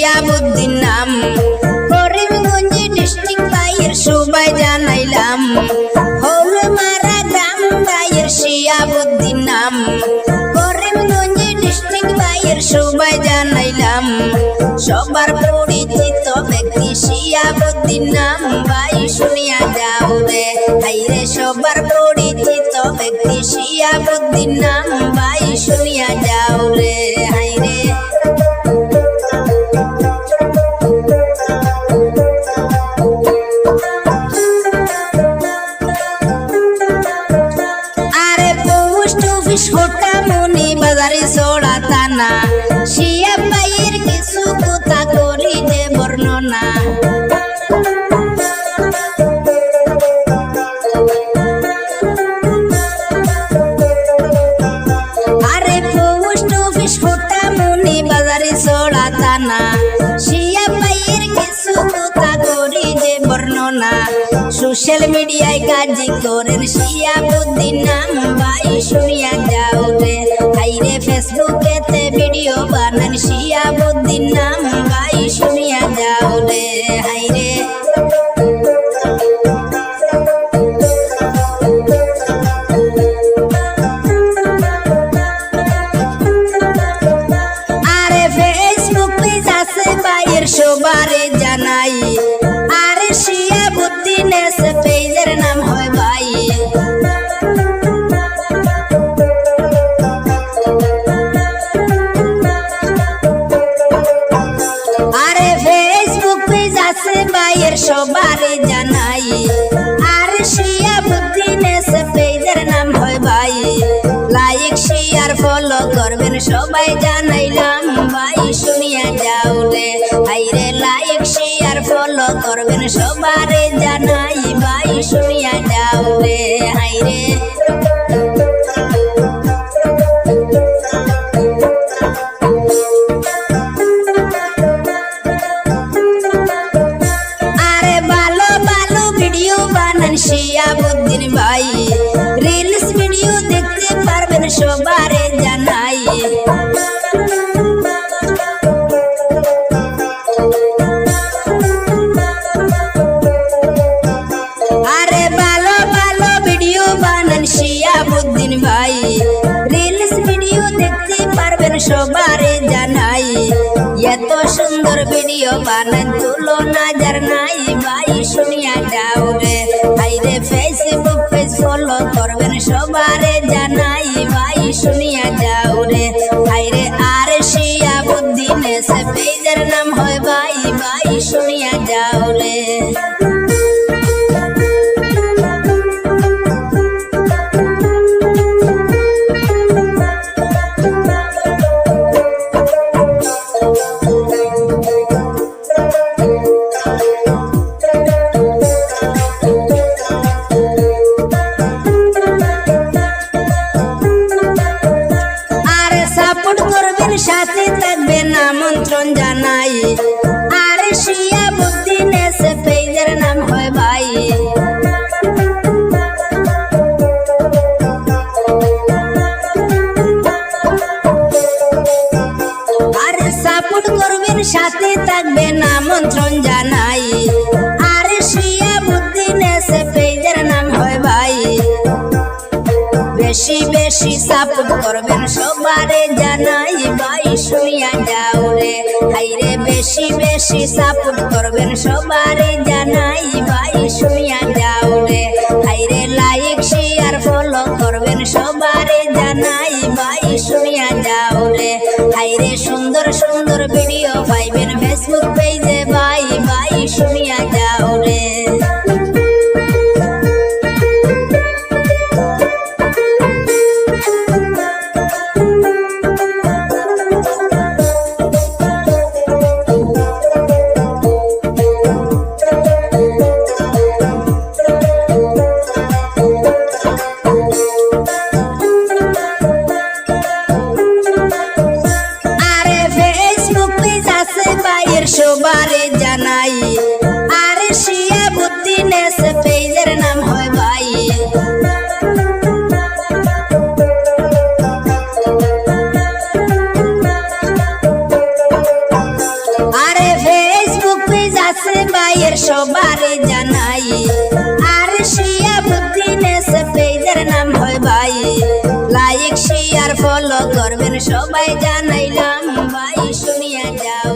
শিয়াবুদ্দিন নাম করিমগঞ্জ ডিস্ট্রিক্ট ভাইয়ের সবাই জানাইলাম হৌলমারা গ্রাম ভাইয়ের শিয়াবুদ্দিন নাম করিমগঞ্জ ডিস্ট্রিক্ট ভাইয়ের সবাই জানাইলাম সবার পরিচিত ব্যক্তি শিয়াবুদ্দিন নাম ভাই শুনিয়া যাও রে হাইরে সবার পরিচিত ব্যক্তি শিয়াবুদ্দিন নাম ভাই শুনিয়া যাও রে হাইরে আরে পোস্ট অফিস হোটামনি বাজারে সোড়া থানা শিয়া ভাইয়ের কিছু কথা করি যে বর্ণনা আরে পোস্ট অফিস হোটামনি বাজারে সোড়া থানা শিয়া ভাইয়ের কিছু কথা করি যে বর্ণনা সোশ্যাল মিডিয়ায় কাজ করেন শিয়াবুদ্দিন নাম ভাই শুনিয়া যাও রে হাইরে ফেসবুকেতে ভিডিও বানান শিয়াবুদ্দিন নাম ভাই শুনিয়া যাও রে হাইরে আরে ফেসবুক পেজ আছে ভাইয়ের সবারে জানাই আরে শিয়াবুদ্দিন এসে পেজের নাম হয় ভাই আরে ফেসবুক পেজ আছে ভাইয়ের সবারে জানাই আরে শিয়াবুদ্দিন এসে পেজের নাম হয় ভাই লাইক শেয়ার ফলো করবেন সবাই জানাইলাম ভাই শুনিয়া যাও রে হাইরে লাইক শেয়ার ফলো করবেন সবারে জানাই ভাই শুনিয়া যাও রে হাইরে আরে ভালো ভালো ভিডিও বানান শিয়াবুদ্দিন ভাই রিলস ভিডিও দেখতে পারবেন সবারে জানাই আরে ভালো ভালো ভিডিও বানান শিয়াবুদ্দিন ভাই রিলস ভিডিও দেখতে পারবেন সবারে জানাই এত সুন্দর ভিডিও বানান তুলনা যার নাই ভাই শুনিয়া যাও রে হাইরে ফেসবুক পেজ ফলো করবেন সবারে জানাই ভাই শুনিয়া যাও রে হাইরে আর শিয়াবুদ্দিন এসে পেজের নাম হয় ভাই ভাই শুনিয়া যাও রে সাথে থাকবেন আমন্ত্রণ জানাই আরে শিয়াবুদ্দিন এসে পেজের নাম হয় ভাই আরে সাপোর্ট করবেন সাথে থাকবেন আমন্ত্রণ জানাই আরে শিয়াবুদ্দিন এসে পেজের নাম হয় ভাই বেশি বেশি সাপোর্ট করবেন সবারে জানাই ভাই শুনিয়া যাও রে হাইরে বেশি বেশি সাপোর্ট করবেন সবারে জানাই ভাই শুনিয়া যাও রে হাইরে লাইক শেয়ার ফলো করবেন সবারে জানাই ভাই শুনিয়া যাও রে হাইরে সুন্দর সুন্দর ভিডিও পাইবেন ফেসবুক পেজে ভাই ভাই শুনিয়া যাও রে সবারে জানাই আর শিয়াবুদ্দিন পেজের নাম হয় ভাই লাইক শেয়ার ফলো করবেন সবাই জানাইলাম ভাই শুনিয়া যাও